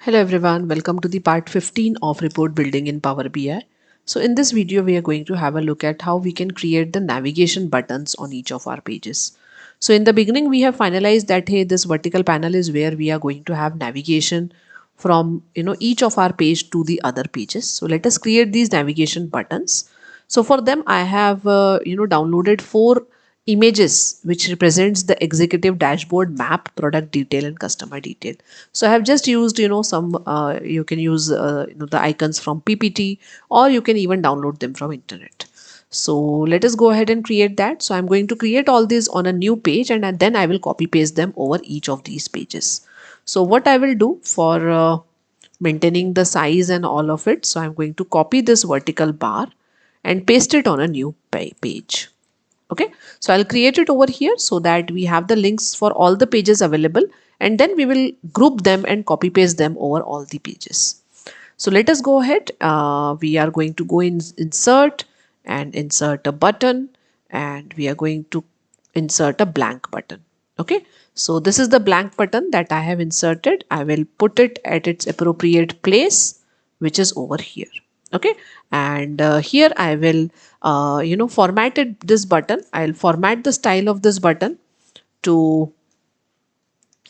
Hello everyone, welcome to the part 15 of report building in Power BI. So in this video, we are going to have a look at how we can create the navigation buttons on each of our pages. So in the beginning, we have finalized that, hey, this vertical panel is where we are going to have navigation from, each of our page to the other pages. So let us create these navigation buttons. So for them, I have, downloaded 4 images which represents the executive dashboard map, product detail and customer detail. So I have just used some you can use the icons from PPT, or you can even download them from internet. So let us go ahead and create that. So I'm going to create all these on a new page, and then I will copy paste them over each of these pages. So what I will do for maintaining the size and all of it, so I'm going to copy this vertical bar and paste it on a new page. Okay, so I'll create it over here so that we have the links for all the pages available, and then we will group them and copy paste them over all the pages. So let us go ahead. We are going to go in insert and insert a button, and we are going to insert a blank button. Okay, so this is the blank button that I have inserted. I will put it at its appropriate place, which is over here. Okay, and here I will formatted this button. I'll format the style of this button to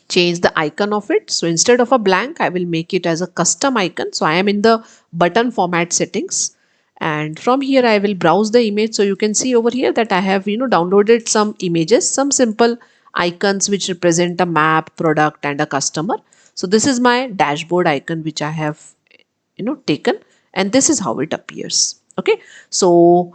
change the icon of it. So instead of a blank, I will make it as a custom icon. So I am in the button format settings, and from here I will browse the image. So you can see over here that I have downloaded some images, some simple icons which represent a map, product and a customer. So this is my dashboard icon which I have taken, and this is how it appears. Okay, so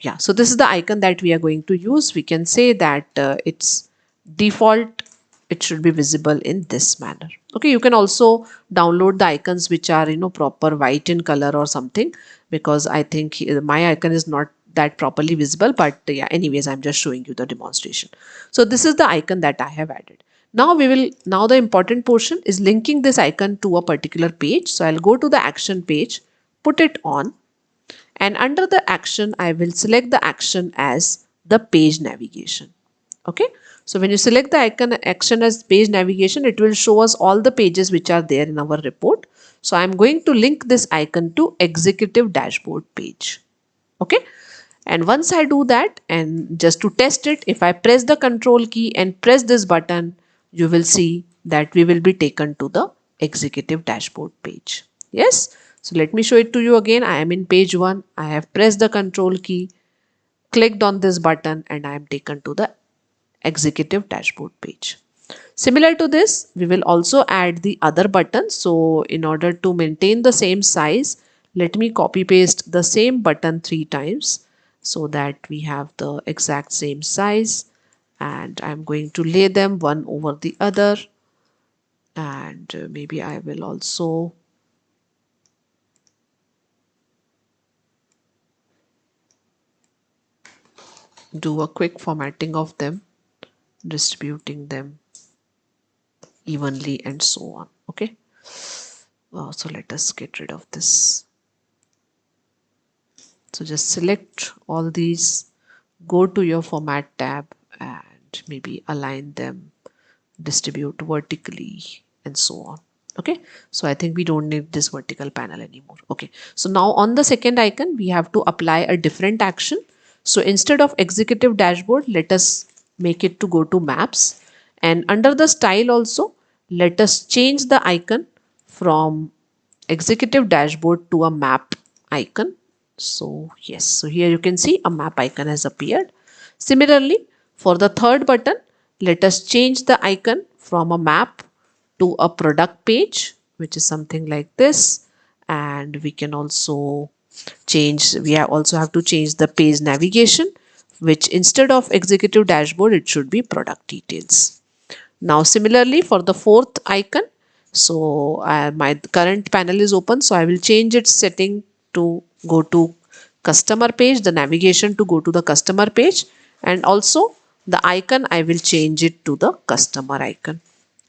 yeah, so this is the icon that we are going to use. We can say that it's default, it should be visible in this manner. Okay, you can also download the icons which are proper white in color or something, because I think my icon is not that properly visible, but yeah, anyways, I'm just showing you the demonstration. So this is the icon that I have added. Now the important portion is linking this icon to a particular page. So I'll go to the action page, put it on, and under the action I will select the action as the page navigation. Okay, so when you select the icon action as page navigation, it will show us all the pages which are there in our report. So I'm going to link this icon to executive dashboard page. Okay, and once I do that, and just to test it, if I press the control key and press this button, you will see that we will be taken to the executive dashboard page. Yes, so let me show it to you again. I am in page 1. I have pressed the control key, clicked on this button, and I am taken to the executive dashboard page. Similar to this, we will also add the other button. So in order to maintain the same size, let me copy paste the same button 3 times so that we have the exact same size, and I'm going to lay them one over the other, and maybe I will also do a quick formatting of them, distributing them evenly and so on. Okay, so let us get rid of this. So just select all these, go to your format tab, and maybe align them, distribute vertically and so on. Okay, so I think we don't need this vertical panel anymore. Okay, so now on the second icon we have to apply a different action. So instead of executive dashboard, let us make it to go to maps, and under the style also let us change the icon from executive dashboard to a map icon. So yes, so here you can see a map icon has appeared. Similarly, for the third button, let us change the icon from a map to a product page, which is something like this. And we can also also have to change the page navigation, which instead of executive dashboard, it should be product details. Now similarly for the fourth icon, so my current panel is open, so I will change its setting to go to customer page, the navigation to go to the customer page, and also the icon I will change it to the customer icon.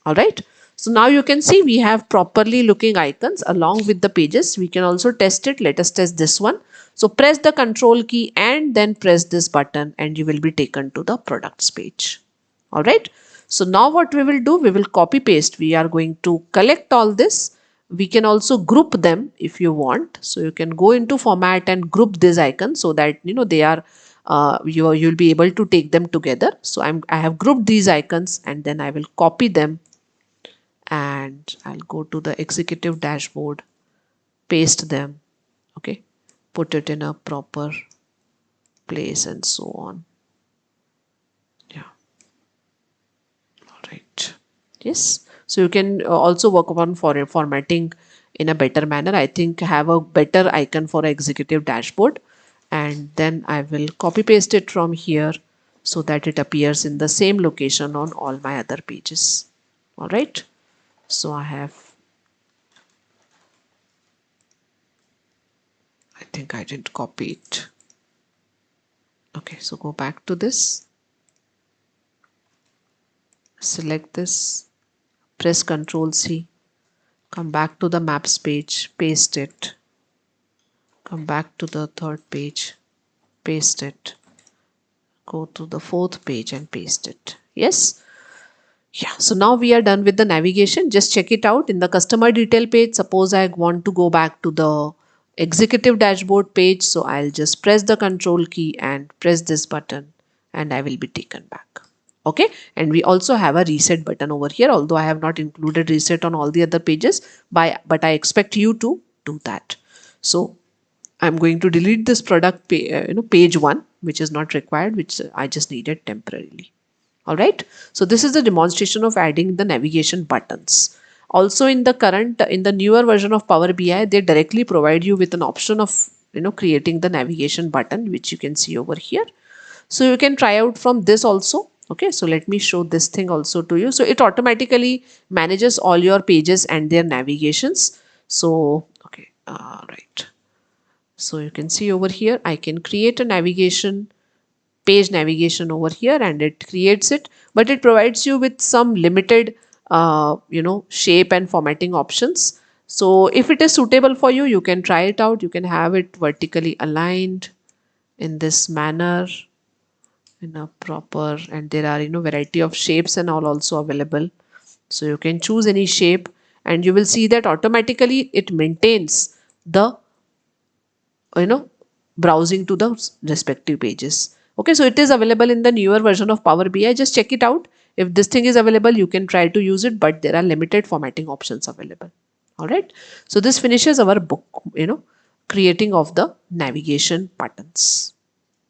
Alright, so now you can see we have properly looking icons along with the pages. We can also test it. Let us test this one. So press the control key and then press this button and you will be taken to the products page. Alright, So now what we will do, we will copy paste. We are going to collect all this. We can also group them if you want. So you can go into format and group this icon so that they are you'll be able to take them together. So I have grouped these icons and then I will copy them and I'll go to the executive dashboard, paste them, okay, put it in a proper place and so on. Yeah, all right. Yes, so you can also work upon for formatting in a better manner. I think have a better icon for executive dashboard, and then I will copy paste it from here so that it appears in the same location on all my other pages. All right, so I think I didn't copy it. Okay, so go back to this, select this, press Ctrl C, come back to the maps page, paste it, come back to the third page, paste it, go to the fourth page and paste it. Yes. Yeah, so now we are done with the navigation. Just check it out in the customer detail page. Suppose I want to go back to the executive dashboard page. So I'll just press the control key and press this button and I will be taken back. Okay, and we also have a reset button over here, although I have not included reset on all the other pages, but I expect you to do that. So I'm going to delete this product page 1, which is not required, which I just needed temporarily. All right, so this is the demonstration of adding the navigation buttons. Also in the newer version of Power BI, they directly provide you with an option of creating the navigation button, which you can see over here. So you can try out from this also. Okay, so let me show this thing also to you. So it automatically manages all your pages and their navigations. So okay, right, so you can see over here I can create a navigation page navigation over here and it creates it, but it provides you with some limited shape and formatting options. So if it is suitable for you, you can try it out. You can have it vertically aligned in this manner, in a proper, and there are variety of shapes and all also available. So you can choose any shape and you will see that automatically it maintains the browsing to the respective pages. Okay, so it is available in the newer version of Power BI. Just check it out. If this thing is available, you can try to use it, but there are limited formatting options available. All right, so this finishes our book creating of the navigation buttons.